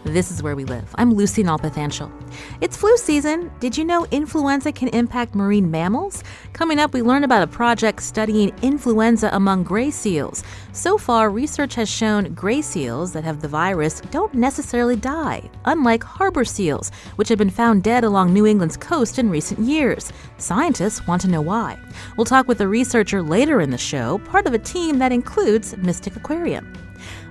This is Where We Live. I'm Lucey Nalpathanchel. It's flu season. Did you know influenza can impact marine mammals? Coming up, we learn about a project studying influenza among gray seals. So far, research has shown gray seals that have the virus don't necessarily die, unlike harbor seals, which have been found dead along New England's coast in recent years. Scientists want to know why. We'll talk with a researcher later in the show, part of a team that includes Mystic Aquarium.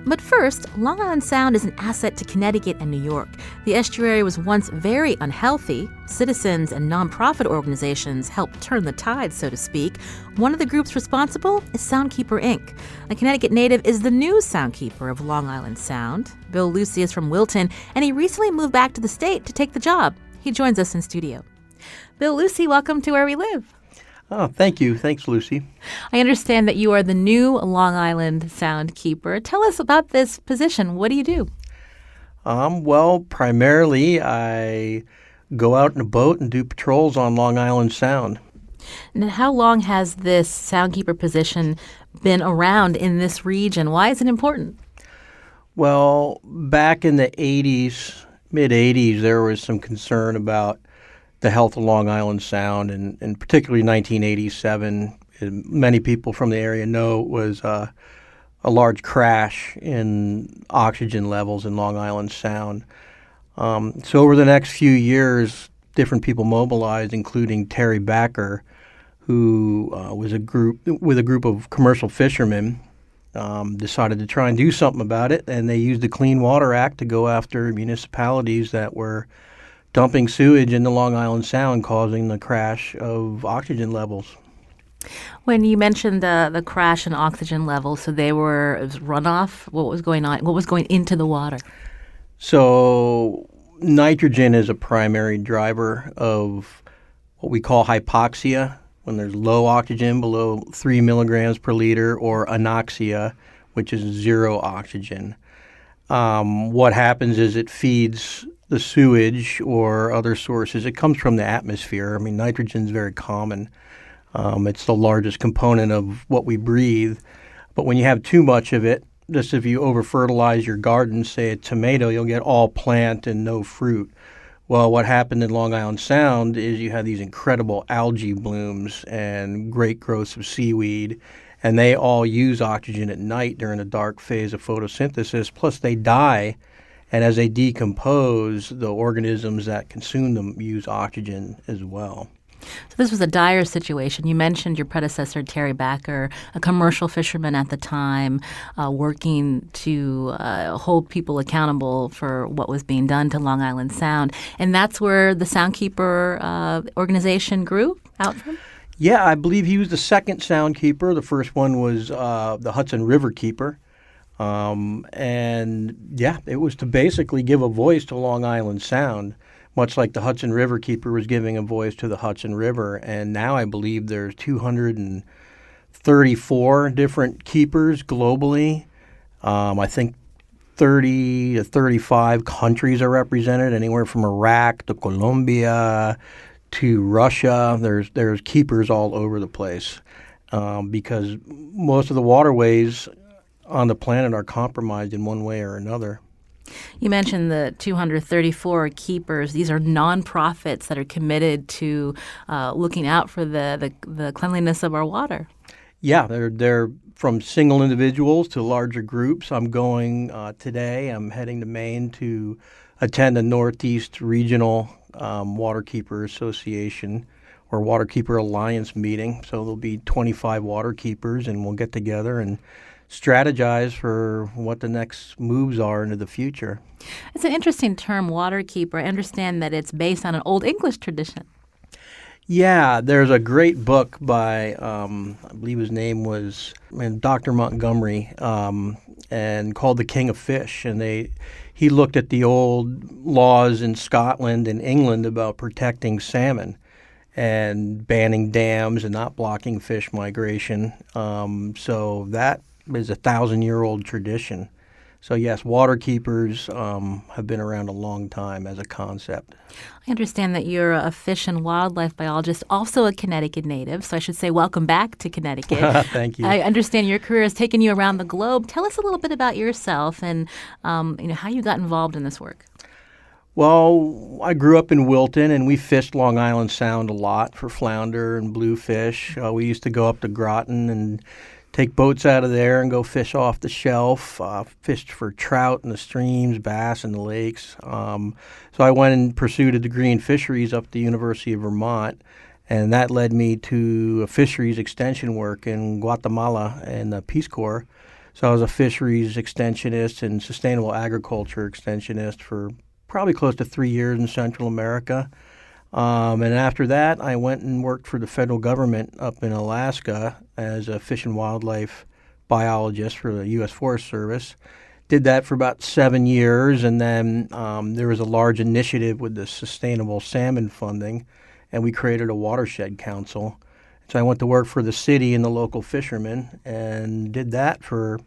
But first, Long Island Sound is an asset to Connecticut and New York. The estuary was once very unhealthy. Citizens and nonprofit organizations helped turn the tide, so to speak. One of the groups responsible is Soundkeeper Inc. A Connecticut native is the new soundkeeper of Long Island Sound. Bill Lucey is from Wilton, and he recently moved back to the state to take the job. He joins us in studio. Bill Lucey, welcome to Where We Live. Oh, thank you. Thanks, Lucy. I understand that you are the new Long Island Sound keeper. Tell us about this position. What do you do? Well, primarily I go out in a boat and do patrols on Long Island Sound. And how long has this soundkeeper position been around in this region? Why is it important? Well, back in the 80s, mid-80s, there was some concern about the health of Long Island Sound, and particularly 1987. Many people from the area know it was a large crash in oxygen levels in Long Island Sound. So over the next few years, different people mobilized, including Terry Backer, who was a group of commercial fishermen, decided to try and do something about it, and they used the Clean Water Act to go after municipalities that were dumping sewage into Long Island Sound, causing the crash of oxygen levels. When you mentioned the crash in oxygen levels, so it was runoff. What was going on? What was going into the water? So nitrogen is a primary driver of what we call hypoxia, when there's low oxygen below 3 milligrams per liter, or anoxia, which is zero oxygen. What happens is it feeds the sewage or other sources. It comes from the atmosphere. I mean, nitrogen is very common. It's the largest component of what we breathe. But when you have too much of it, just if you over-fertilize your garden, say a tomato, you'll get all plant and no fruit. Well, what happened in Long Island Sound is you had these incredible algae blooms and great growths of seaweed, and they all use oxygen at night during the dark phase of photosynthesis, plus they die. And as they decompose, the organisms that consume them use oxygen as well. So this was a dire situation. You mentioned your predecessor, Terry Backer, a commercial fisherman at the time, working to hold people accountable for what was being done to Long Island Sound. And that's where the Soundkeeper organization grew out from? Yeah, I believe he was the second Soundkeeper. The first one was the Hudson River Keeper. It was to basically give a voice to Long Island Sound, much like the Hudson River Keeper was giving a voice to the Hudson River. And now I believe there's 234 different keepers globally. I think 30 to 35 countries are represented, anywhere from Iraq to Colombia to Russia. There's keepers all over the place because most of the waterways on the planet are compromised in one way or another. You mentioned the 234 keepers. These are nonprofits that are committed to looking out for the cleanliness of our water. Yeah, they're from single individuals to larger groups. I'm going today. I'm heading to Maine to attend the Northeast Regional Waterkeeper Association or Waterkeeper Alliance meeting. So there'll be 25 waterkeepers, and we'll get together and strategize for what the next moves are into the future. It's an interesting term, waterkeeper. I understand that it's based on an Old English tradition. Yeah, there's a great book by, I believe his name was Dr. Montgomery, and called The King of Fish. And he looked at the old laws in Scotland and England about protecting salmon and banning dams and not blocking fish migration. So that is a 1,000-year-old tradition So yes, water keepers have been around a long time as a concept. I understand that you're a fish and wildlife biologist, also a Connecticut native. So I should say welcome back to Connecticut. Thank you. I understand your career has taken you around the globe. Tell us a little bit about yourself and how you got involved in this work. Well, I grew up in Wilton, and we fished Long Island Sound a lot for flounder and bluefish. We used to go up to Groton and take boats out of there and go fish off the shelf, fished for trout in the streams, bass in the lakes. So I went and pursued a degree in fisheries up at the University of Vermont, and that led me to a fisheries extension work in Guatemala and the Peace Corps. So I was a fisheries extensionist and sustainable agriculture extensionist for probably close to 3 years in Central America. And after that, I went and worked for the federal government up in Alaska as a fish and wildlife biologist for the U.S. Forest Service. Did that for about 7 years, and then there was a large initiative with the Sustainable Salmon Funding, and we created a watershed council. So I went to work for the city and the local fishermen and did that for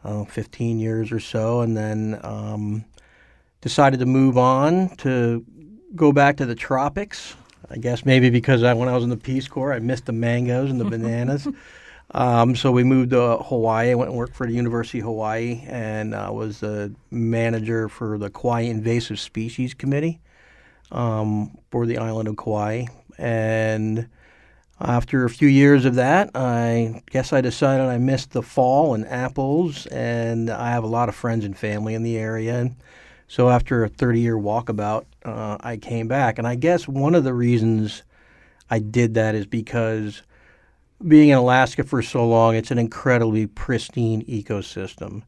15 years or so, and then decided to move on to go back to the tropics. I guess maybe because when I was in the Peace Corps, I missed the mangoes and the bananas. So we moved to Hawaii. I went and worked for the University of Hawaii and was the manager for the Kauai Invasive Species Committee for the island of Kauai. And after a few years of that, I guess I decided I missed the fall and apples, and I have a lot of friends and family in the area. And so after a 30-year walkabout, I came back. And I guess one of the reasons I did that is because being in Alaska for so long, it's an incredibly pristine ecosystem.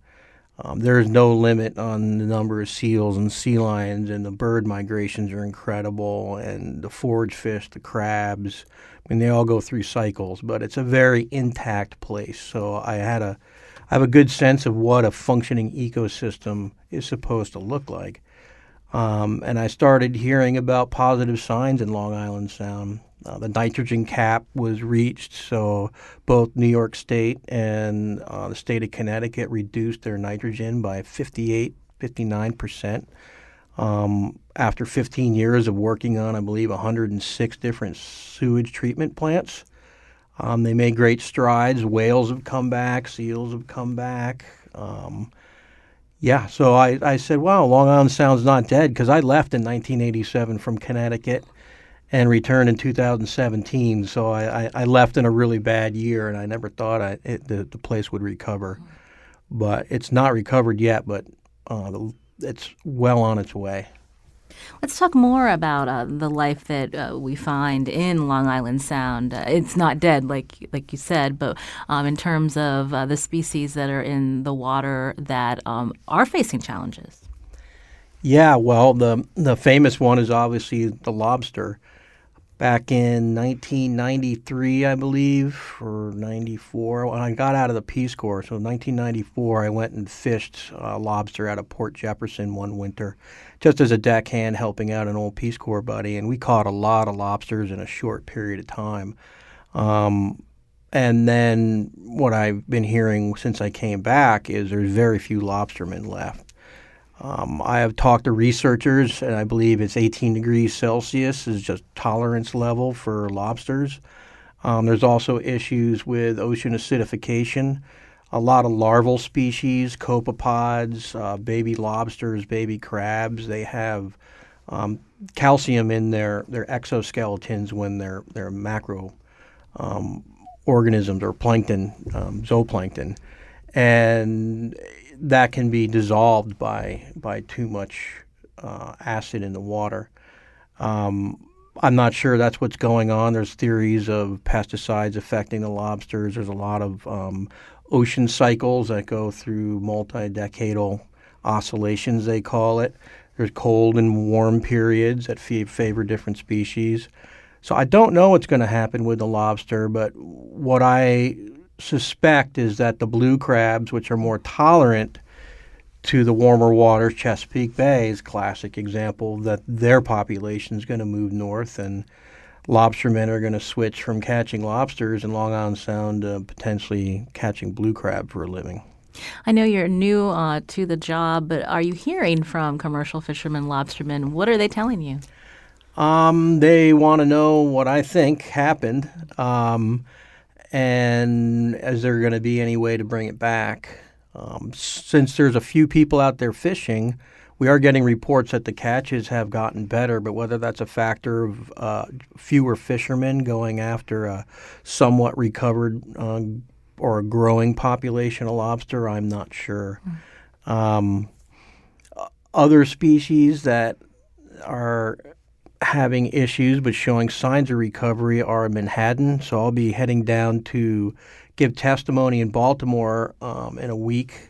There is no limit on the number of seals and sea lions, and the bird migrations are incredible, and the forage fish, the crabs, I mean, they all go through cycles, but it's a very intact place. So I have a good sense of what a functioning ecosystem is supposed to look like. And I started hearing about positive signs in Long Island Sound. The nitrogen cap was reached, so both New York State and the state of Connecticut reduced their nitrogen by 59%. After 15 years of working on, I believe, 106 different sewage treatment plants. They made great strides. Whales have come back. Seals have come back. So I said, wow, Long Island Sound's not dead, because I left in 1987 from Connecticut and returned in 2017. So I left in a really bad year, and I never thought the place would recover. But it's not recovered yet, but it's well on its way. Let's talk more about the life that we find in Long Island Sound. It's not dead, like you said, but in terms of the species that are in the water that are facing challenges. Yeah, well, the famous one is obviously the lobster. Back in 1993, I believe, or 94, when I got out of the Peace Corps. So in 1994, I went and fished lobster out of Port Jefferson one winter, just as a deckhand helping out an old Peace Corps buddy. And we caught a lot of lobsters in a short period of time. And then what I've been hearing since I came back is there's very few lobstermen left. I have talked to researchers, and I believe it's 18 degrees Celsius is just tolerance level for lobsters. There's also issues with ocean acidification. A lot of larval species, copepods, baby lobsters, baby crabs, they have calcium in their exoskeletons when they're macro organisms or plankton, zooplankton. And that can be dissolved by too much acid in the water. I'm not sure that's what's going on. There's theories of pesticides affecting the lobsters. There's a lot of ocean cycles that go through multi-decadal oscillations, they call it. There's cold and warm periods that favor different species. So I don't know what's going to happen with the lobster, but what I suspect is that the blue crabs, which are more tolerant to the warmer waters, Chesapeake Bay is a classic example, that their population is going to move north, and lobstermen are going to switch from catching lobsters in Long Island Sound to potentially catching blue crab for a living. I know you're new to the job, but are you hearing from commercial fishermen, lobstermen? What are they telling you? They want to know what I think happened, and is there going to be any way to bring it back? Since there's a few people out there fishing, we are getting reports that the catches have gotten better, but whether that's a factor of fewer fishermen going after a somewhat recovered or a growing population of lobster, I'm not sure. Other species that are having issues but showing signs of recovery are in Manhattan. So I'll be heading down to give testimony in Baltimore in a week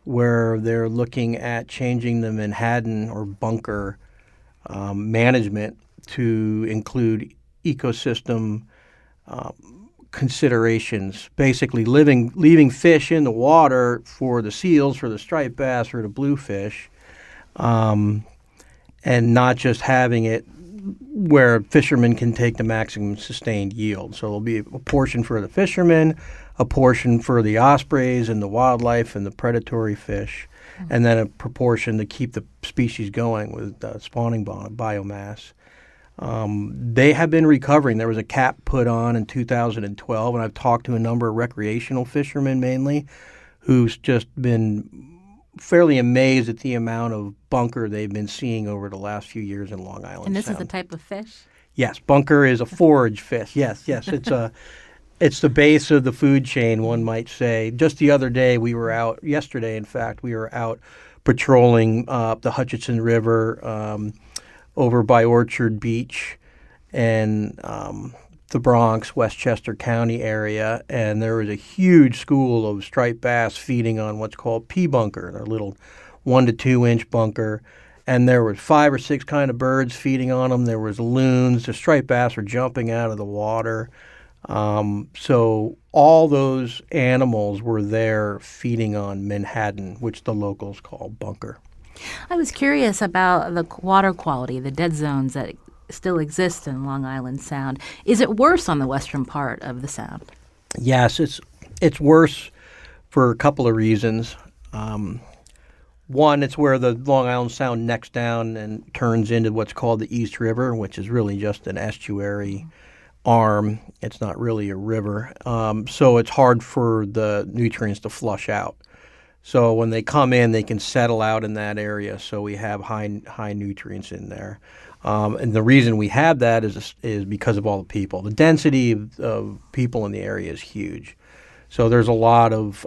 where they're looking at changing the Manhattan or bunker management to include ecosystem considerations, basically leaving fish in the water for the seals, for the striped bass, or the bluefish, and not just having it where fishermen can take the maximum sustained yield. So there'll be a portion for the fishermen, a portion for the ospreys and the wildlife and the predatory fish, and then a proportion to keep the species going with spawning biomass. They have been recovering. There was a cap put on in 2012, and I've talked to a number of recreational fishermen mainly who's just been fairly amazed at the amount of bunker they've been seeing over the last few years in Long Island And this Sound. is a type of fish? Yes, bunker is a forage fish. Yes, it's the base of the food chain, one might say. Just the other day, yesterday, in fact, we were out patrolling the Hutchinson River over by Orchard Beach and the Bronx, Westchester County area, and there was a huge school of striped bass feeding on what's called pea bunker, their little 1 to 2 inch bunker. And there were 5 or 6 kind of birds feeding on them. There was loons. The striped bass were jumping out of the water. So all those animals were there feeding on Manhattan, which the locals call bunker. I was curious about the water quality, the dead zones that still exist in Long Island Sound. Is it worse on the western part of the Sound? Yes, it's worse for a couple of reasons. One, it's where the Long Island Sound necks down and turns into what's called the East River, which is really just an estuary arm. It's not really a river. So it's hard for the nutrients to flush out. So when they come in, they can settle out in that area. So we have high nutrients in there. And the reason we have that is because of all the people. The density of people in the area is huge. So there's a lot of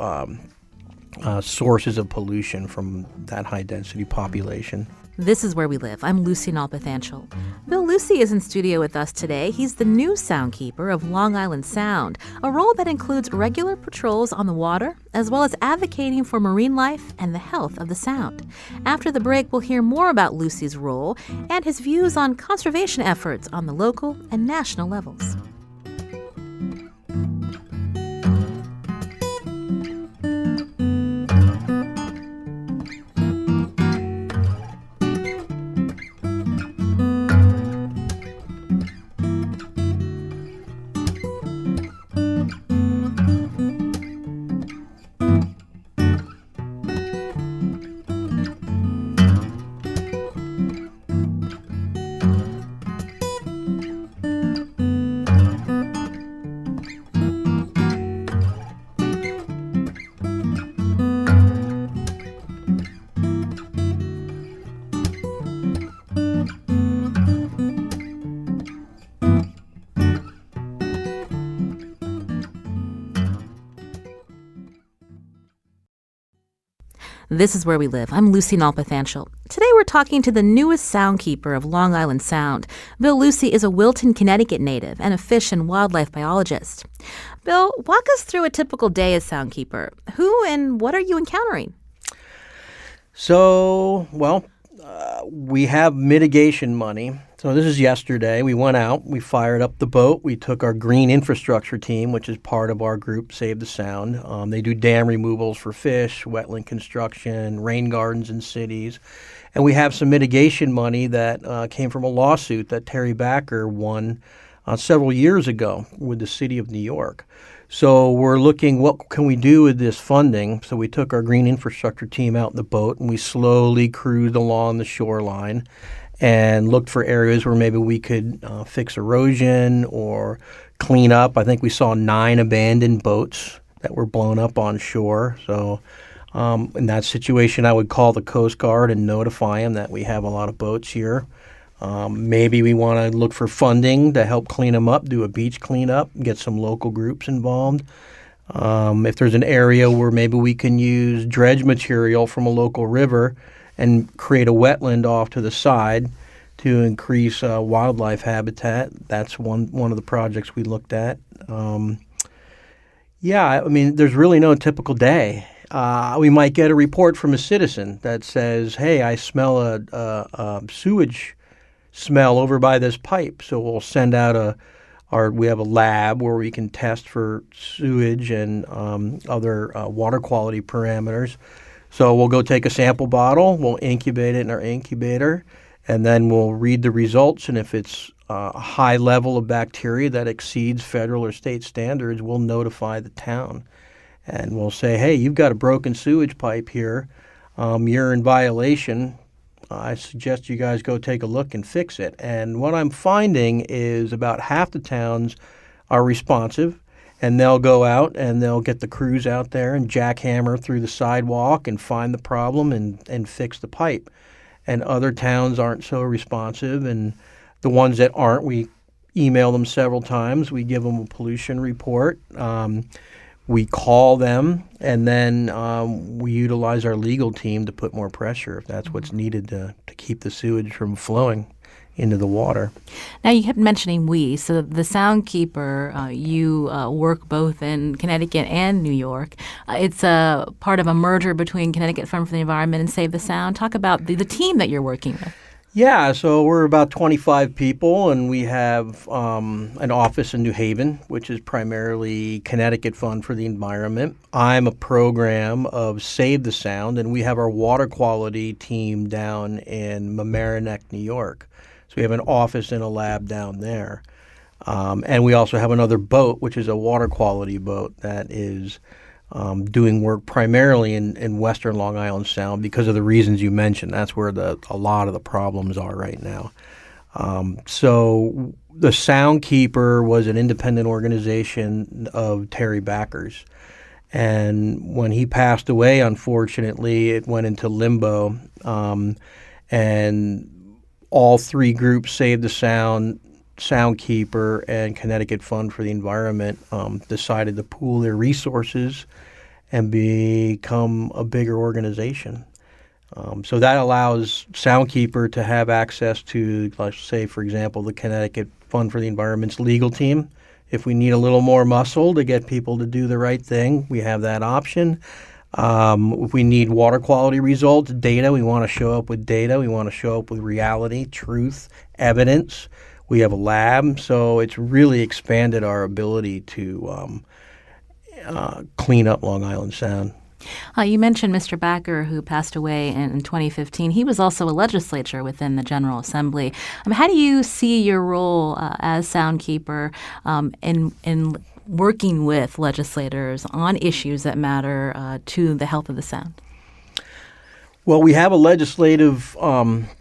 sources of pollution from that high-density population. This is Where We Live. I'm Lucey Nalpathanchel. Bill Lucey is in studio with us today. He's the new soundkeeper of Long Island Sound, a role that includes regular patrols on the water, as well as advocating for marine life and the health of the Sound. After the break, we'll hear more about Lucey's role and his views on conservation efforts on the local and national levels. This is Where We Live. I'm Lucey Nalpathanchel. Today we're talking to the newest soundkeeper of Long Island Sound. Bill Lucey is a Wilton, Connecticut native and a fish and wildlife biologist. Bill, walk us through a typical day as soundkeeper. Who and what are you encountering? So, we have mitigation money. So this is yesterday. We went out, we fired up the boat, we took our green infrastructure team, which is part of our group, Save the Sound. They do dam removals for fish, wetland construction, rain gardens in cities. And we have some mitigation money that came from a lawsuit that Terry Backer won several years ago with the city of New York. So we're looking, what can we do with this funding? So we took our green infrastructure team out in the boat and we slowly cruised along the shoreline and looked for areas where maybe we could fix erosion or clean up. I think we saw 9 abandoned boats that were blown up on shore. So in that situation, I would call the Coast Guard and notify them that we have a lot of boats here. Maybe we want to look for funding to help clean them up, do a beach cleanup, get some local groups involved. If there's an area where maybe we can use dredge material from a local river and create a wetland off to the side to increase wildlife habitat, that's one of the projects we looked at. Yeah, I mean, there's really no typical day. We might get a report from a citizen that says, hey, I smell a sewage smell over by this pipe. So we'll send out we have a lab where we can test for sewage and other water quality parameters. So we'll go take a sample bottle, we'll incubate it in our incubator, and then we'll read the results. And if it's a high level of bacteria that exceeds federal or state standards, we'll notify the town. And we'll say, hey, you've got a broken sewage pipe here. You're in violation. I suggest you guys go take a look and fix it. And what I'm finding is about half the towns are responsive, and they'll go out and they'll get the crews out there and jackhammer through the sidewalk and find the problem and fix the pipe. And other towns aren't so responsive, and the ones that aren't, we email them several times. We give them a pollution report. We call them, and then we utilize our legal team to put more pressure if that's what's needed to keep the sewage from flowing into the water. Now, you kept mentioning we. So the Soundkeeper, you work both in Connecticut and New York. It's a part of a merger between Connecticut Fund for the Environment and Save the Sound. Talk about the team that you're working with. Yeah, so we're about 25 people, and we have an office in New Haven, which is primarily Connecticut Fund for the Environment. I'm a program of Save the Sound, and we have our water quality team down in Mamaroneck, New York. So we have an office and a lab down there. And we also have another boat, which is a water quality boat that is doing work primarily in western Long Island Sound because of the reasons you mentioned. That's where a lot of the problems are right now. So the Soundkeeper was an independent organization of Terry Backer's. And when he passed away, unfortunately, it went into limbo. And all 3 groups, Save the Sound, Soundkeeper, and Connecticut Fund for the Environment, decided to pool their resources and become a bigger organization. So that allows Soundkeeper to have access to, let's say, for example, the Connecticut Fund for the Environment's legal team. If we need a little more muscle to get people to do the right thing, we have that option. If we need water quality results, data, we want to show up with data. We want to show up with reality, truth, evidence. We have a lab, so it's really expanded our ability to clean up Long Island Sound. You mentioned Mr. Backer, who passed away in 2015. He was also a legislator within the General Assembly. How do you see your role as Soundkeeper in working with legislators on issues that matter to the health of the sound? Well, we have a legislative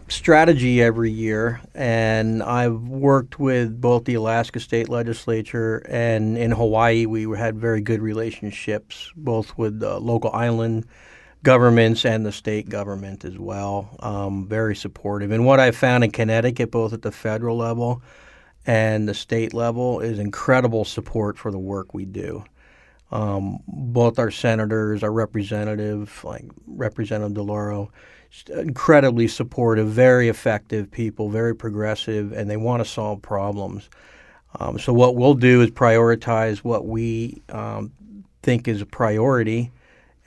strategy every year, and I've worked with both the Alaska State Legislature and in Hawaii. We had very good relationships, both with local island governments and the state government as well. Very supportive. And what I've found in Connecticut, both at the federal level and the state level, is incredible support for the work we do. Both our senators, our representative, like Representative DeLauro, incredibly supportive, very effective people, very progressive, and they want to solve problems. So what we'll do is prioritize what we think is a priority,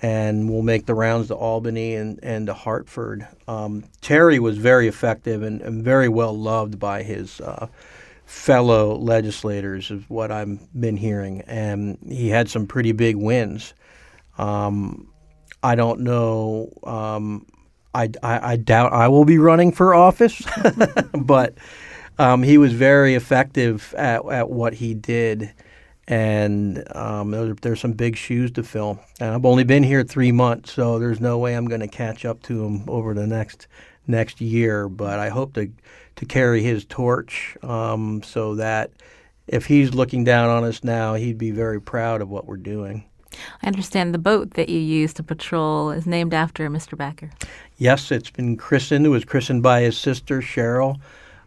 and we'll make the rounds to Albany and to Hartford. Terry was very effective and very well loved by his fellow legislators, is what I've been hearing, and he had some pretty big wins. I don't know. I doubt I will be running for office, but he was very effective at what he did, And there's some big shoes to fill. And I've only been here 3 months, so there's no way I'm going to catch up to him over the next year. But I hope to carry his torch, so that if he's looking down on us now, he'd be very proud of what we're doing. I understand the boat that you use to patrol is named after Mr. Backer. Yes, it's been christened. It was christened by his sister, Cheryl.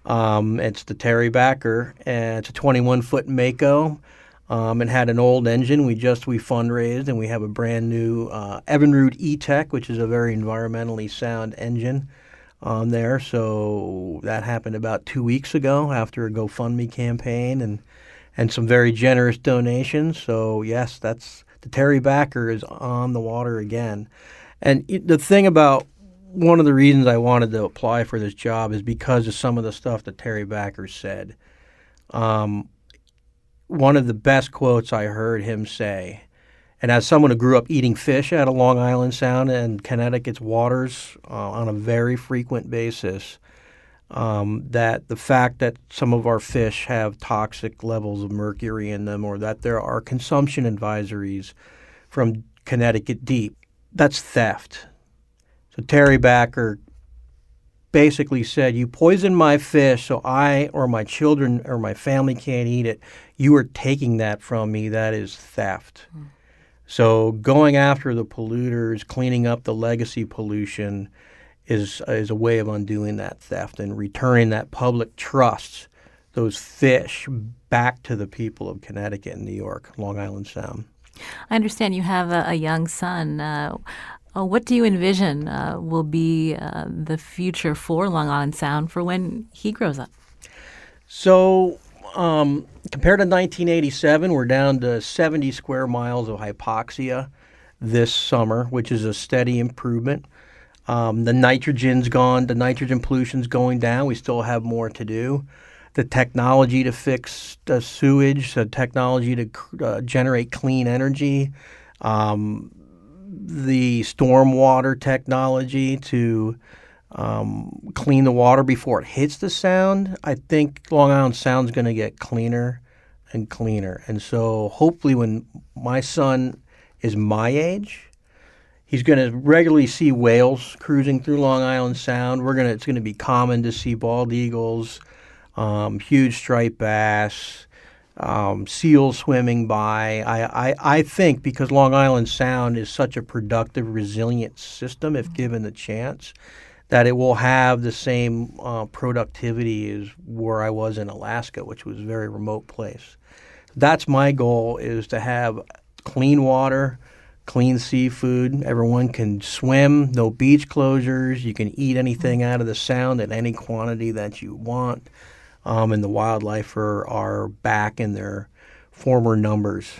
It's the Terry Backer, and it's a 21-foot Mako. It had an old engine. We fundraised, and we have a brand new Evinrude E-Tech, which is a very environmentally sound engine on there. So that happened about 2 weeks ago after a GoFundMe campaign and some very generous donations. So yes, the Terry Backer is on the water again. And the thing about one of the reasons I wanted to apply for this job is because of some of the stuff that Terry Backer said. One of the best quotes I heard him say, and as someone who grew up eating fish out of Long Island Sound and Connecticut's waters on a very frequent basis, that the fact that some of our fish have toxic levels of mercury in them, or that there are consumption advisories from Connecticut Deep, that's theft. So Terry Backer basically said, you poison my fish so I or my children or my family can't eat it. You are taking that from me. That is theft. So going after the polluters, cleaning up the legacy pollution is a way of undoing that theft and returning that public trust, those fish, back to the people of Connecticut and New York, Long Island Sound. I understand you have a young son. What do you envision will be the future for Long Island Sound for when he grows up? So compared to 1987, we're down to 70 square miles of hypoxia this summer, which is a steady improvement. The nitrogen's gone. The nitrogen pollution's going down. We still have more to do. The technology to fix the sewage, the technology to generate clean energy, the stormwater technology to clean the water before it hits the sound. I think Long Island Sound's going to get cleaner and cleaner. And so hopefully when my son is my age, he's going to regularly see whales cruising through Long Island Sound. It's going to be common to see bald eagles, huge striped bass, seals swimming by. I think because Long Island Sound is such a productive, resilient system, if given the chance, that it will have the same productivity as where I was in Alaska, which was a very remote place. That's my goal, is to have clean water, clean seafood. Everyone can swim, no beach closures. You can eat anything out of the sound at any quantity that you want. And the wildlife are back in their former numbers.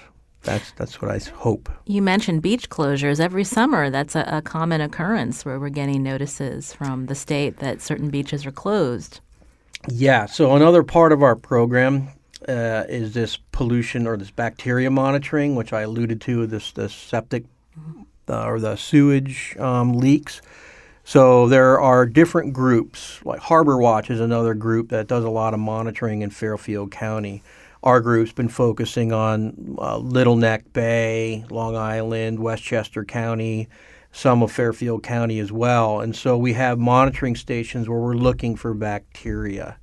That's what I hope. You mentioned beach closures. Every summer, that's a common occurrence where we're getting notices from the state that certain beaches are closed. Yeah. So another part of our program is this pollution or this bacteria monitoring, which I alluded to, the septic or the sewage leaks. So there are different groups, like Harbor Watch is another group that does a lot of monitoring in Fairfield County. Our group's been focusing on Little Neck Bay, Long Island, Westchester County, some of Fairfield County as well. And so we have monitoring stations where we're looking for bacteria.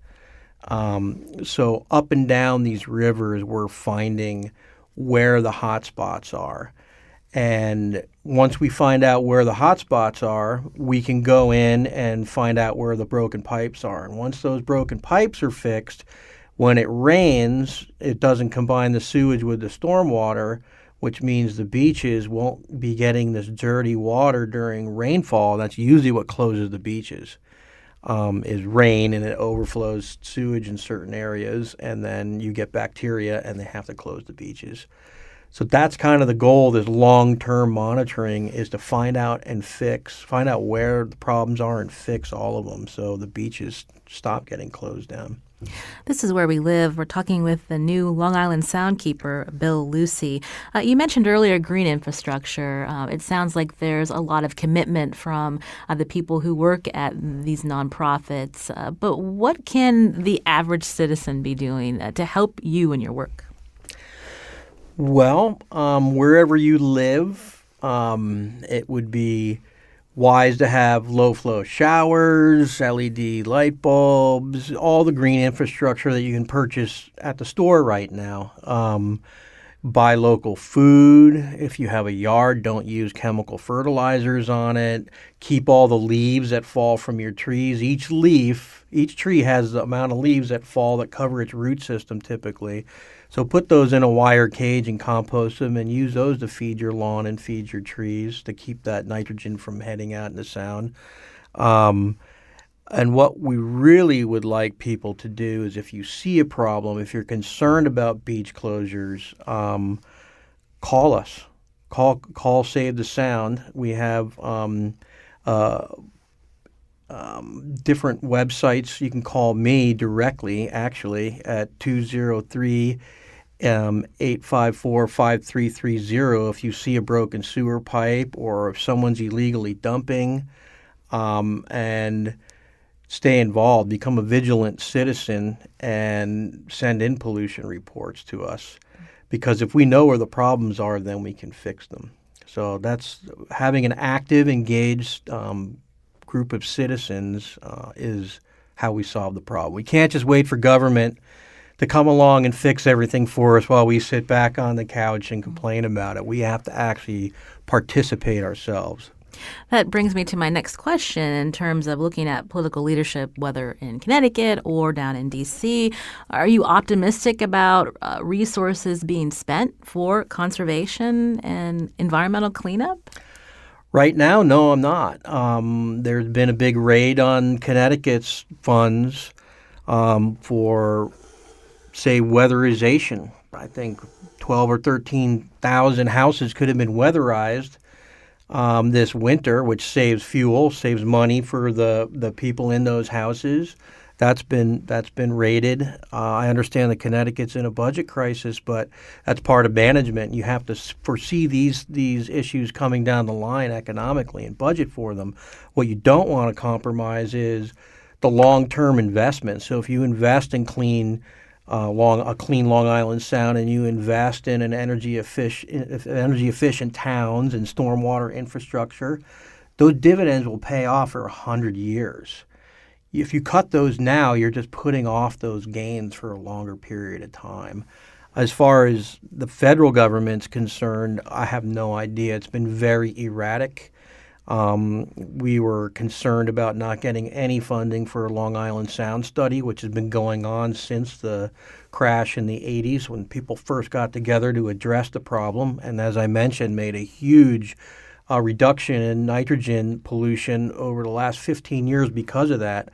So up and down these rivers, we're finding where the hot spots are. And once we find out where the hot spots are, we can go in and find out where the broken pipes are. And once those broken pipes are fixed, when it rains, it doesn't combine the sewage with the stormwater, which means the beaches won't be getting this dirty water during rainfall. That's usually what closes the beaches, is rain, and it overflows sewage in certain areas, and then you get bacteria, and they have to close the beaches. So that's kind of the goal, this long-term monitoring, is to find out where the problems are and fix all of them so the beaches stop getting closed down. This is Where We Live. We're talking with the new Long Island Soundkeeper, Bill Lucey. You mentioned earlier green infrastructure. It sounds like there's a lot of commitment from the people who work at these nonprofits. But what can the average citizen be doing to help you in your work? Well, wherever you live, it would be wise to have low flow showers, LED light bulbs, all the green infrastructure that you can purchase at the store right now. Buy local food. If you have a yard, don't use chemical fertilizers on it. Keep all the leaves that fall from your trees. Each tree has the amount of leaves that fall that cover its root system typically. So put those in a wire cage and compost them and use those to feed your lawn and feed your trees to keep that nitrogen from heading out into sound. Um, and what we really would like people to do is if you see a problem, if you're concerned about beach closures, call us. Call Save the Sound. We have uh, different websites. You can call me directly, actually, at 203 854-5330 if you see a broken sewer pipe or if someone's illegally dumping. And stay involved, become a vigilant citizen, and send in pollution reports to us. Because if we know where the problems are, then we can fix them. So that's having an active, engaged group of citizens is how we solve the problem. We can't just wait for government to come along and fix everything for us while we sit back on the couch and complain about it. We have to actually participate ourselves. That brings me to my next question in terms of looking at political leadership, whether in Connecticut or down in D.C. Are you optimistic about resources being spent for conservation and environmental cleanup? Right now, no, I'm not. There's been a big raid on Connecticut's funds for, say, weatherization. I think 12 or 13,000 houses could have been weatherized this winter, which saves fuel, saves money for the people in those houses. That's been rated. I understand that Connecticut's in a budget crisis, but that's part of management. You have to foresee these issues coming down the line economically and budget for them. What you don't want to compromise is the long-term investment. So if you invest in clean Long Island Sound and you invest in an energy efficient towns and stormwater infrastructure, those dividends will pay off for 100 years. If you cut those now, you're just putting off those gains for a longer period of time. As far as the federal government's concerned, I have no idea. It's been very erratic. We were concerned about not getting any funding for a Long Island Sound study, which has been going on since the crash in the 80s when people first got together to address the problem. And as I mentioned, made a huge reduction in nitrogen pollution over the last 15 years because of that.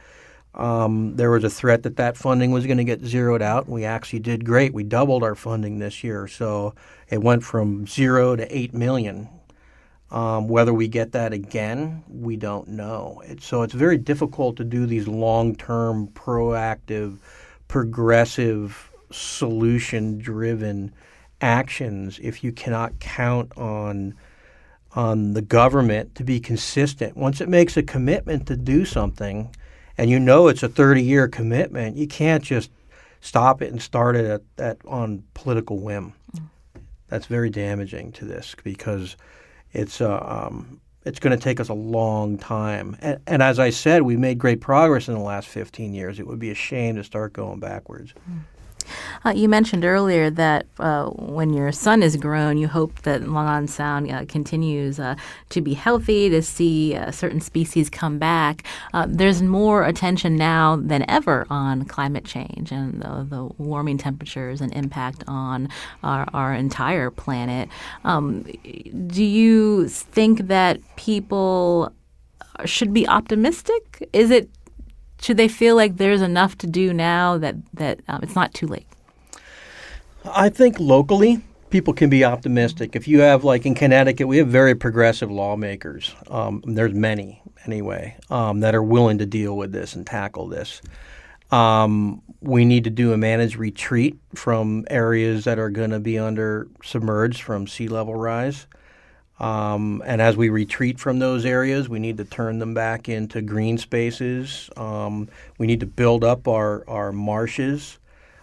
There was a threat that funding was going to get zeroed out. And we actually did great. We doubled our funding this year. So it went from 0 to 8 million. Whether we get that again, we don't know. So it's very difficult to do these long-term, proactive, progressive, solution-driven actions if you cannot count on the government to be consistent. Once it makes a commitment to do something, and you know it's a 30-year commitment, you can't just stop it and start it on political whim. That's very damaging to this because it's going to take us a long time. And as I said, we made great progress in the last 15 years. It would be a shame to start going backwards. You mentioned earlier that when your son is grown, you hope that Long Island Sound continues to be healthy, to see certain species come back. There's more attention now than ever on climate change and the warming temperatures and impact on our entire planet. Do you think that people should be optimistic? Should they feel like there's enough to do now that it's not too late? I think locally, people can be optimistic. If you have, like in Connecticut, we have very progressive lawmakers. There's many, anyway, that are willing to deal with this and tackle this. We need to do a managed retreat from areas that are going to be submerged from sea level rise. And as we retreat from those areas, we need to turn them back into green spaces. We need to build up our marshes.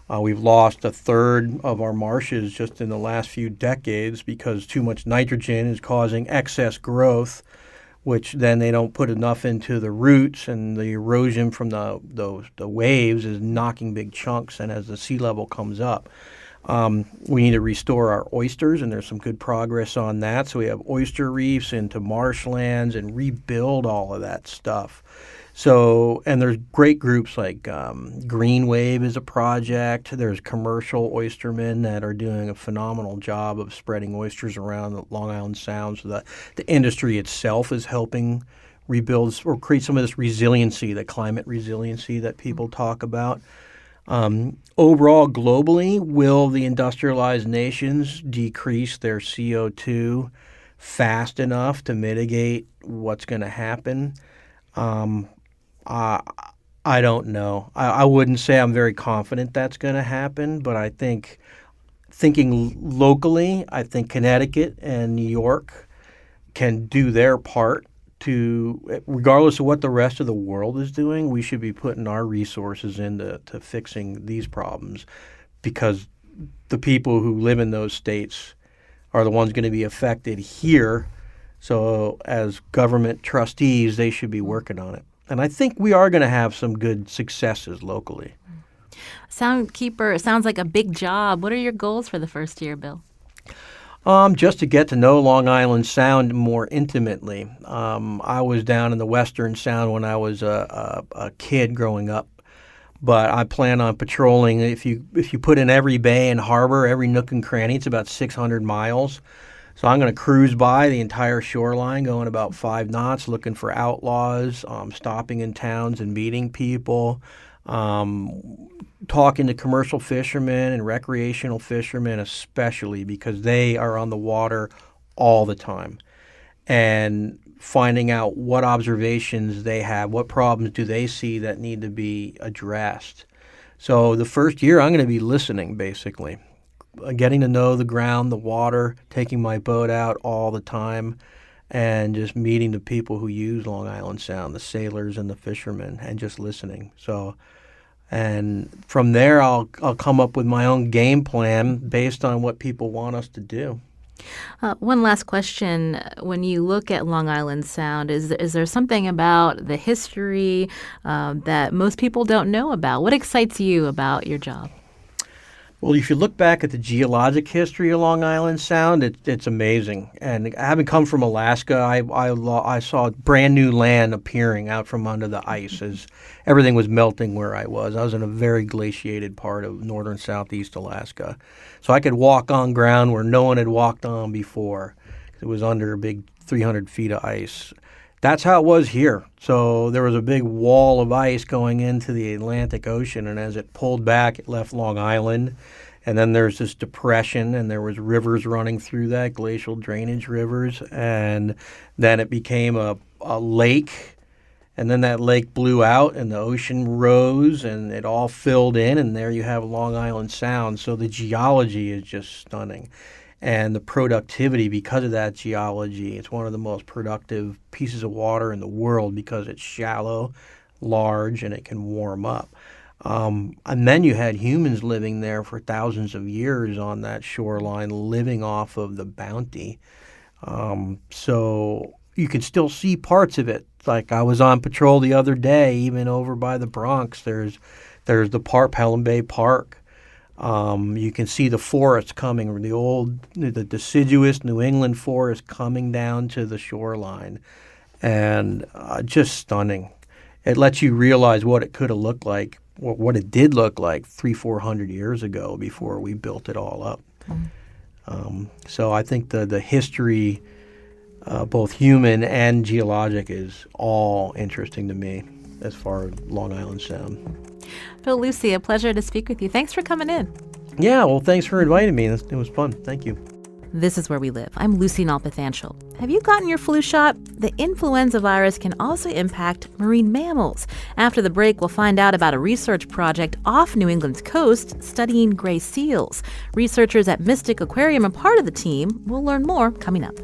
We've lost a third of our marshes just in the last few decades because too much nitrogen is causing excess growth, which then they don't put enough into the roots, and the erosion from the waves is knocking big chunks. And as the sea level comes up, we need to restore our oysters, and there's some good progress on that. So we have oyster reefs into marshlands and rebuild all of that stuff. So, and there's great groups like Green Wave is a project. There's commercial oystermen that are doing a phenomenal job of spreading oysters around the Long Island Sound. So the industry itself is helping rebuild or create some of this resiliency, the climate resiliency that people talk about. Overall, globally, will the industrialized nations decrease their CO2 fast enough to mitigate what's going to happen? I don't know. I wouldn't say I'm very confident that's going to happen, but I think thinking locally, I think Connecticut and New York can do their part to, regardless of what the rest of the world is doing, we should be putting our resources into fixing these problems, because the people who live in those states are the ones going to be affected here. So as government trustees, they should be working on it. And I think we are going to have some good successes locally. Soundkeeper sounds like a big job. What are your goals for the first year, Bill? Just to get to know Long Island Sound more intimately. I was down in the Western Sound when I was a kid growing up, but I plan on patrolling. If you put in every bay and harbor, every nook and cranny, it's about 600 miles. So I'm going to cruise by the entire shoreline, going about 5 knots, looking for outlaws, stopping in towns and meeting people, talking to commercial fishermen and recreational fishermen especially, because they are on the water all the time, and finding out what observations they have, what problems do they see that need to be addressed. So the first year I'm going to be listening, basically. Getting to know the ground, the water, taking my boat out all the time, and just meeting the people who use Long Island Sound, the sailors and the fishermen, and just listening. So, and from there, I'll come up with my own game plan based on what people want us to do. One last question. When you look at Long Island Sound, is there something about the history that most people don't know about? What excites you about your job? Well, if you look back at the geologic history of Long Island Sound, it's amazing. And having come from Alaska, I saw brand new land appearing out from under the ice as everything was melting where I was. I was in a very glaciated part of northern southeast Alaska. So I could walk on ground where no one had walked on before. It was under a big 300 feet of ice. That's how it was here. So there was a big wall of ice going into the Atlantic Ocean, and as it pulled back, it left Long Island. And then there's this depression, and there was rivers running through that, glacial drainage rivers. And then it became a lake, and then that lake blew out, and the ocean rose, and it all filled in, and there you have Long Island Sound. So the geology is just stunning. And the productivity because of that geology. It's one of the most productive pieces of water in the world because it's shallow, large, and it can warm up. And then you had humans living there for thousands of years on that shoreline, living off of the bounty. So you can still see parts of it. Like I was on patrol the other day, even over by the Bronx. There's the park, Pelham Bay Park. You can see the forest coming, the deciduous New England forest coming down to the shoreline, and just stunning. It lets you realize what it could have looked like, what it did look like 300-400 years ago before we built it all up. So I think the history, both human and geologic, is all interesting to me as far as Long Island Sound. Bill, Lucey, a pleasure to speak with you. Thanks for coming in. Yeah, well, thanks for inviting me. It was fun. Thank you. This is Where We Live. I'm Lucey Nalpathanchel. Have you gotten your flu shot? The influenza virus can also impact marine mammals. After the break, we'll find out about a research project off New England's coast studying gray seals. Researchers at Mystic Aquarium are part of the team. We'll learn more coming up.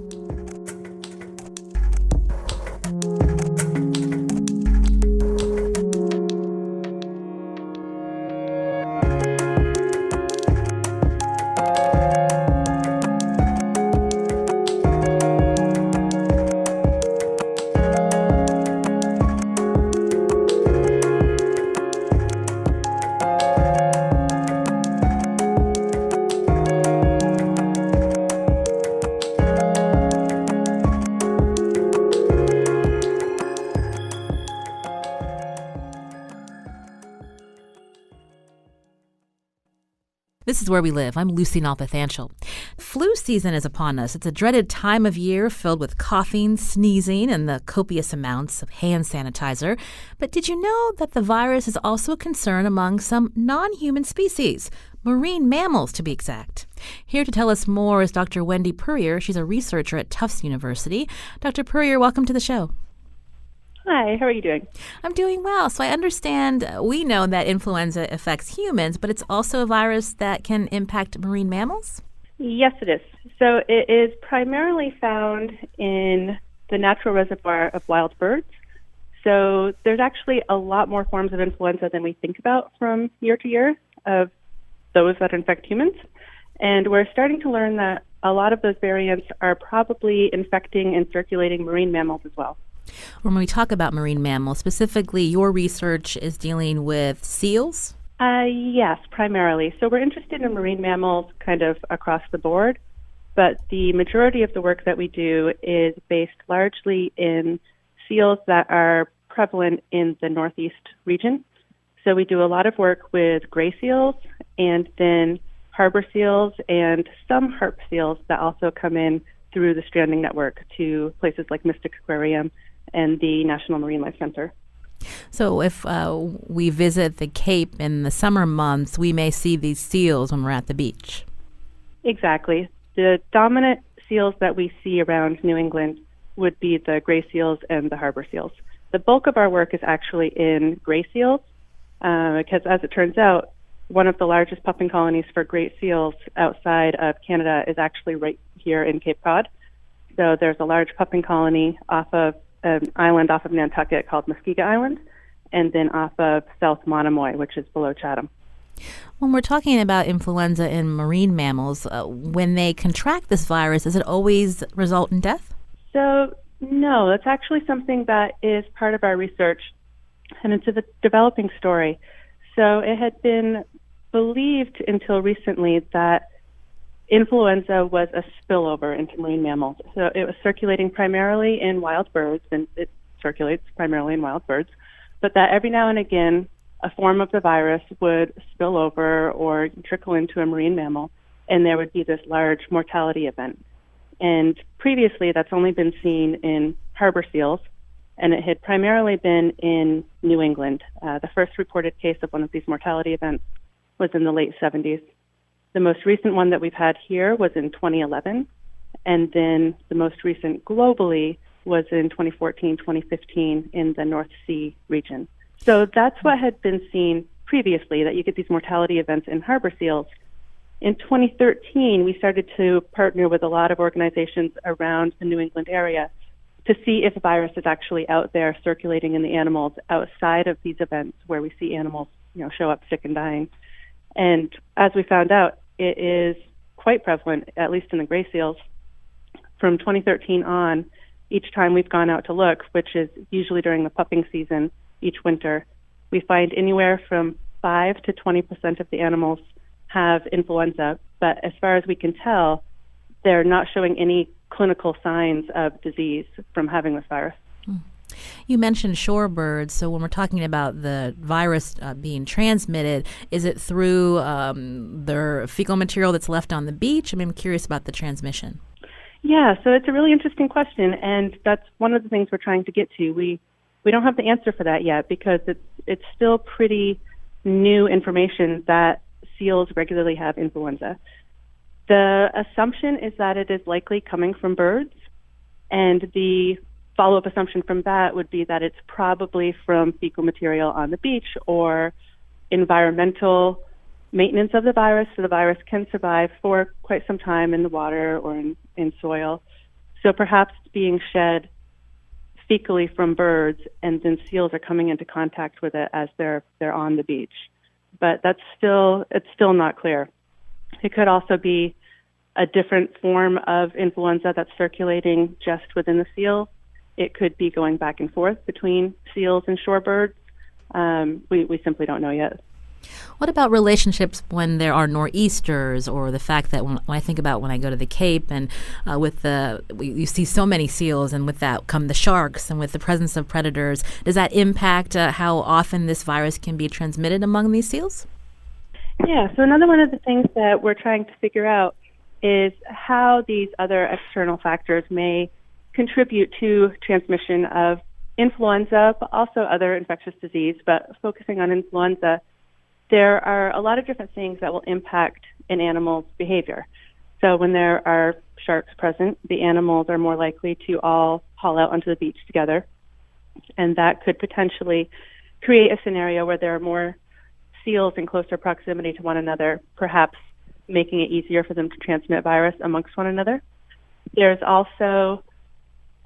This is Where We Live. I'm Lucey Nalpathanchel. Flu season is upon us. It's a dreaded time of year filled with coughing, sneezing, and the copious amounts of hand sanitizer. But did you know that the virus is also a concern among some non-human species? Marine mammals, to be exact. Here to tell us more is Dr. Wendy Purrier. She's a researcher at Tufts University. Dr. Purrier, welcome to the show. Hi, how are you doing? I'm doing well. So I understand we know that influenza affects humans, but it's also a virus that can impact marine mammals? Yes, it is. So it is primarily found in the natural reservoir of wild birds. So there's actually a lot more forms of influenza than we think about from year to year of those that infect humans. And we're starting to learn that a lot of those variants are probably infecting and circulating marine mammals as well. When we talk about marine mammals, specifically your research is dealing with seals? Yes, primarily. So we're interested in marine mammals kind of across the board, but the majority of the work that we do is based largely in seals that are prevalent in the Northeast region. So we do a lot of work with gray seals and then harbor seals and some harp seals that also come in through the stranding network to places like Mystic Aquarium and the National Marine Life Center. So if we visit the Cape in the summer months, we may see these seals when we're at the beach. Exactly. The dominant seals that we see around New England would be the gray seals and the harbor seals. The bulk of our work is actually in gray seals because, as it turns out, one of the largest pupping colonies for great seals outside of Canada is actually right here in Cape Cod. So there's a large pupping colony off of an island off of Nantucket called Muskegon Island, and then off of South Monomoy, which is below Chatham. When we're talking about influenza in marine mammals, when they contract this virus, does it always result in death? So, no, that's actually something that is part of our research, and it's a developing story. So it had been believed until recently that influenza was a spillover into marine mammals. So it was circulating primarily in wild birds, and it circulates primarily in wild birds, but that every now and again a form of the virus would spill over or trickle into a marine mammal, and there would be this large mortality event. And previously that's only been seen in harbor seals, and it had primarily been in New England. The first reported case of one of these mortality events was in the late 70s. The most recent one that we've had here was in 2011, and then the most recent globally was in 2014, 2015 in the North Sea region. So that's what had been seen previously, that you get these mortality events in harbor seals. In 2013, we started to partner with a lot of organizations around the New England area to see if a virus is actually out there circulating in the animals outside of these events where we see animals, show up sick and dying. And as we found out, it is quite prevalent, at least in the gray seals. From 2013 on, each time we've gone out to look, which is usually during the pupping season each winter, we find anywhere from 5 to 20% of the animals have influenza. But as far as we can tell, they're not showing any clinical signs of disease from having this virus. You mentioned shorebirds, so when we're talking about the virus being transmitted, is it through their fecal material that's left on the beach? I'm curious about the transmission. Yeah, so it's a really interesting question, and that's one of the things we're trying to get to. We don't have the answer for that yet because it's still pretty new information that seals regularly have influenza. The assumption is that it is likely coming from birds, and the follow-up assumption from that would be that it's probably from fecal material on the beach or environmental maintenance of the virus, so the virus can survive for quite some time in the water or in soil. So perhaps being shed fecally from birds, and then seals are coming into contact with it as they're on the beach. But it's still not clear. It could also be a different form of influenza that's circulating just within the seal. It could be going back and forth between seals and shorebirds. We simply don't know yet. What about relationships when there are nor'easters, or the fact that when I think about when I go to the Cape and you see so many seals, and with that come the sharks, and with the presence of predators, does that impact how often this virus can be transmitted among these seals? Yeah, so another one of the things that we're trying to figure out is how these other external factors may contribute to transmission of influenza, but also other infectious disease. But focusing on influenza, there are a lot of different things that will impact an animal's behavior. So when there are sharks present, the animals are more likely to all haul out onto the beach together, and that could potentially create a scenario where there are more seals in closer proximity to one another, perhaps making it easier for them to transmit virus amongst one another. There's also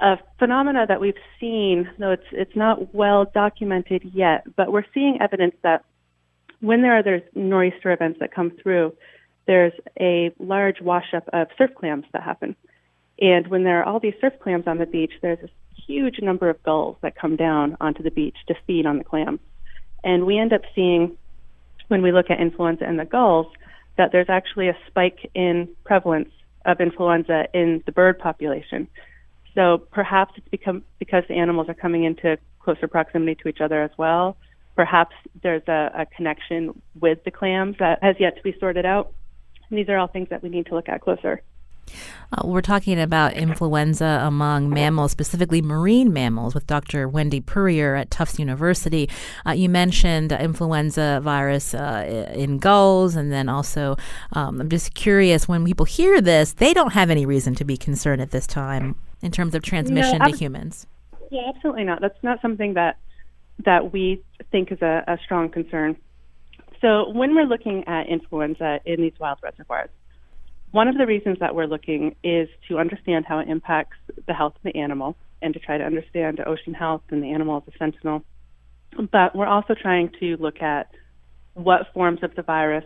a phenomena that we've seen, though it's not well documented yet, but we're seeing evidence that when there's nor'easter events that come through, there's a large wash-up of surf clams that happen. And when there are all these surf clams on the beach, there's a huge number of gulls that come down onto the beach to feed on the clams. And we end up seeing, when we look at influenza in the gulls, that there's actually a spike in prevalence of influenza in the bird population. So perhaps it's because the animals are coming into closer proximity to each other as well. Perhaps there's a connection with the clams that has yet to be sorted out. And these are all things that we need to look at closer. We're talking about influenza among mammals, specifically marine mammals, with Dr. Wendy Purrier at Tufts University. You mentioned influenza virus in gulls, and then also I'm just curious, when people hear this, they don't have any reason to be concerned at this time in terms of transmission to humans. Yeah, absolutely not. That's not something that we think is a strong concern. So when we're looking at influenza in these wild reservoirs, one of the reasons that we're looking is to understand how it impacts the health of the animal and to try to understand ocean health and the animal as a sentinel. But we're also trying to look at what forms of the virus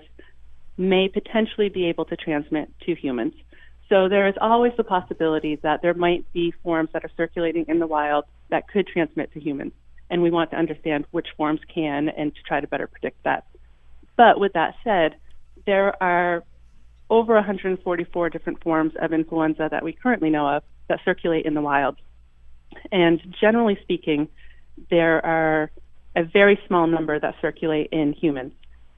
may potentially be able to transmit to humans. So there is always the possibility that there might be forms that are circulating in the wild that could transmit to humans. And we want to understand which forms can and to try to better predict that. But with that said, there are over 144 different forms of influenza that we currently know of that circulate in the wild. And generally speaking, there are a very small number that circulate in humans.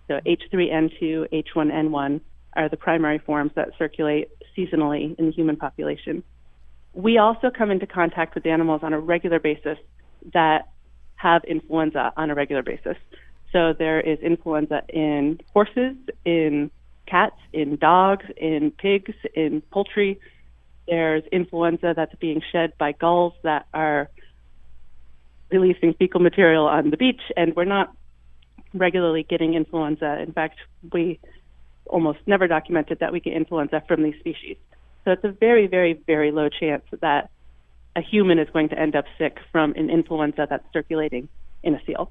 So H3N2, H1N1 are the primary forms that circulate seasonally in the human population. We also come into contact with animals on a regular basis that have influenza on a regular basis. So there is influenza in horses, in cats, in dogs, in pigs, in poultry. There's influenza that's being shed by gulls that are releasing fecal material on the beach, and we're not regularly getting influenza. In fact, we almost never documented that we get influenza from these species. So it's a very, very, very low chance that a human is going to end up sick from an influenza that's circulating in a seal.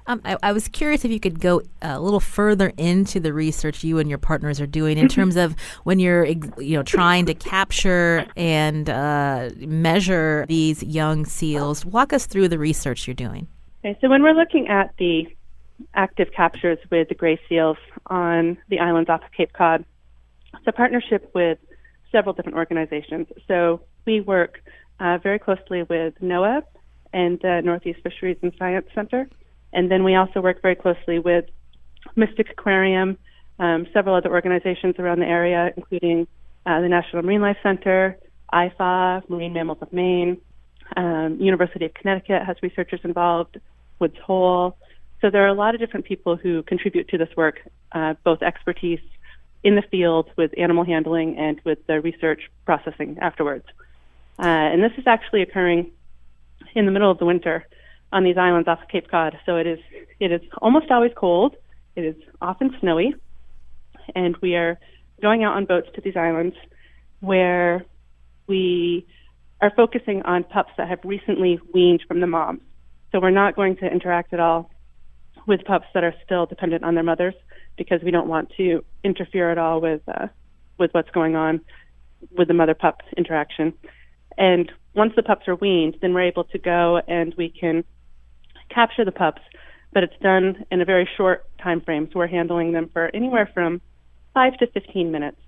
I was curious if you could go a little further into the research you and your partners are doing in terms of when you're trying to capture and measure these young seals. Walk us through the research you're doing. Okay, so when we're looking at the active captures with the gray seals on the islands off of Cape Cod, it's a partnership with several different organizations. So we work very closely with NOAA and the Northeast Fisheries and Science Center. And then we also work very closely with Mystics Aquarium, several other organizations around the area, including the National Marine Life Center, IFA, Marine Mammals of Maine, University of Connecticut has researchers involved, Woods Hole. So there are a lot of different people who contribute to this work, both expertise in the field with animal handling and with the research processing afterwards. And this is actually occurring in the middle of the winter on these islands off of Cape Cod. So it is almost always cold. It is often snowy. And we are going out on boats to these islands where we are focusing on pups that have recently weaned from the moms. So we're not going to interact at all with pups that are still dependent on their mothers because we don't want to interfere at all with what's going on with the mother-pup interaction. And once the pups are weaned, then we're able to go and we can capture the pups, but it's done in a very short time frame. So we're handling them for anywhere from 5 to 15 minutes.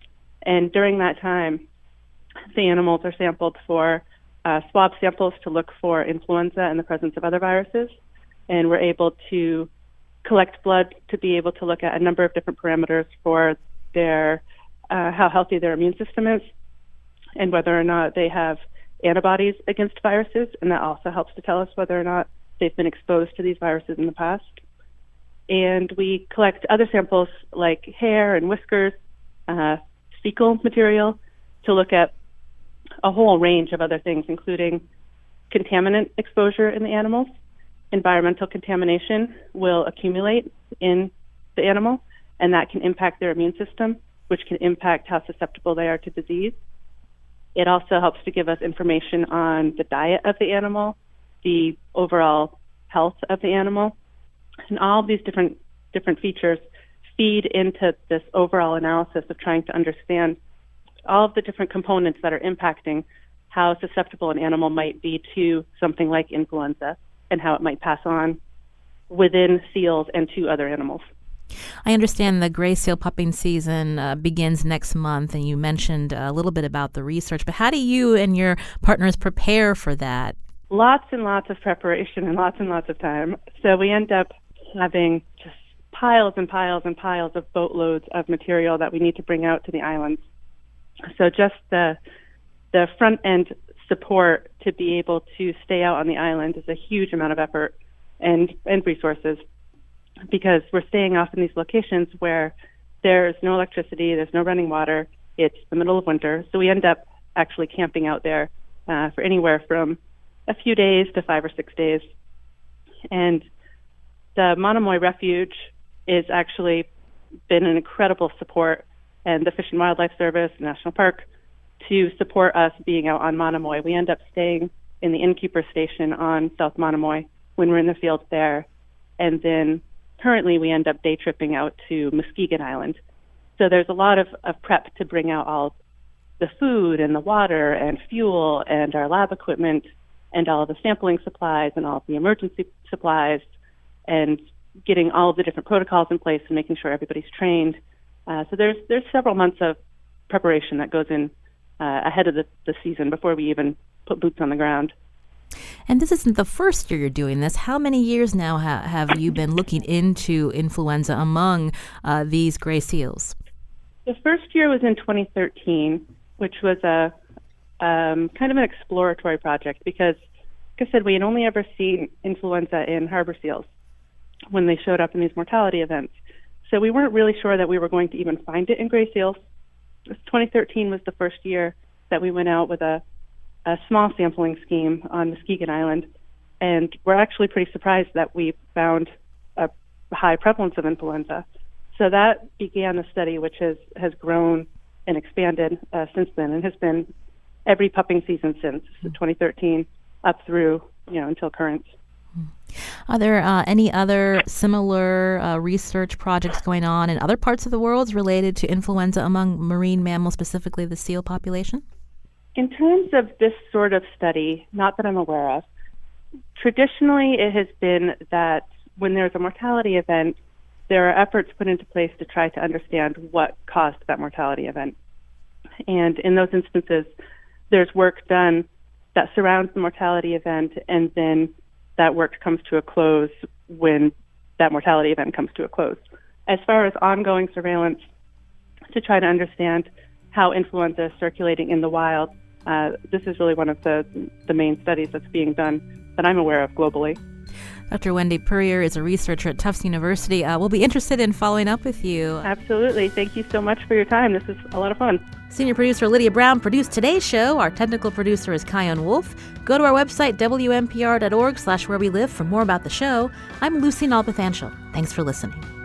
And during that time, the animals are sampled for swab samples to look for influenza and the presence of other viruses. And we're able to collect blood to be able to look at a number of different parameters for their how healthy their immune system is and whether or not they have antibodies against viruses, and that also helps to tell us whether or not they've been exposed to these viruses in the past. And we collect other samples like hair and whiskers, fecal material, to look at a whole range of other things, including contaminant exposure in the animals. Environmental contamination will accumulate in the animal, and that can impact their immune system, which can impact how susceptible they are to disease. It also helps to give us information on the diet of the animal, the overall health of the animal, and all of these different features feed into this overall analysis of trying to understand all of the different components that are impacting how susceptible an animal might be to something like influenza and how it might pass on within seals and to other animals. I understand the gray seal pupping season begins next month, and you mentioned a little bit about the research, but how do you and your partners prepare for that? Lots and lots of preparation and lots of time. So we end up having just piles and piles and piles of boatloads of material that we need to bring out to the islands. So just the front end support to be able to stay out on the island is a huge amount of effort and resources, because we're staying off in these locations where there's no electricity, there's no running water, it's the middle of winter. So we end up actually camping out there for anywhere from a few days to 5 or 6 days. And the Monomoy Refuge is actually been an incredible support, and the Fish and Wildlife Service, National Park, to support us being out on Monomoy. We end up staying in the innkeeper station on South Monomoy when we're in the field there. And then currently we end up day tripping out to Muskegon Island. So there's a lot of prep to bring out all the food and the water and fuel and our lab equipment and all of the sampling supplies and all of the emergency supplies and getting all of the different protocols in place and making sure everybody's trained. So there's several months of preparation that goes in ahead of the season before we even put boots on the ground. And this isn't the first year you're doing this. How many years now have you been looking into influenza among these gray seals? The first year was in 2013, which was a kind of an exploratory project because, like I said, we had only ever seen influenza in harbor seals when they showed up in these mortality events. So we weren't really sure that we were going to even find it in gray seals. 2013 was the first year that we went out with a small sampling scheme on Muskegon Island, and we're actually pretty surprised that we found a high prevalence of influenza. So that began the study, which has grown and expanded since then, and has been every pupping season since 2013 up through until current. Are there any other similar research projects going on in other parts of the world related to influenza among marine mammals, specifically the seal population? In terms of this sort of study, not that I'm aware of, traditionally it has been that when there's a mortality event, there are efforts put into place to try to understand what caused that mortality event. And in those instances, there's work done that surrounds the mortality event, and then that work comes to a close when that mortality event comes to a close. As far as ongoing surveillance to try to understand how influenza is circulating in the wild, this is really one of the main studies that's being done that I'm aware of globally. Dr. Wendy Purrier is a researcher at Tufts University. We'll be interested in following up with you. Absolutely. Thank you so much for your time. This is a lot of fun. Senior producer Lydia Brown produced today's show. Our technical producer is Kion Wolf. Go to our website, WNPR.org/where we live for more about the show. I'm Lucey Nalpathanchel. Thanks for listening.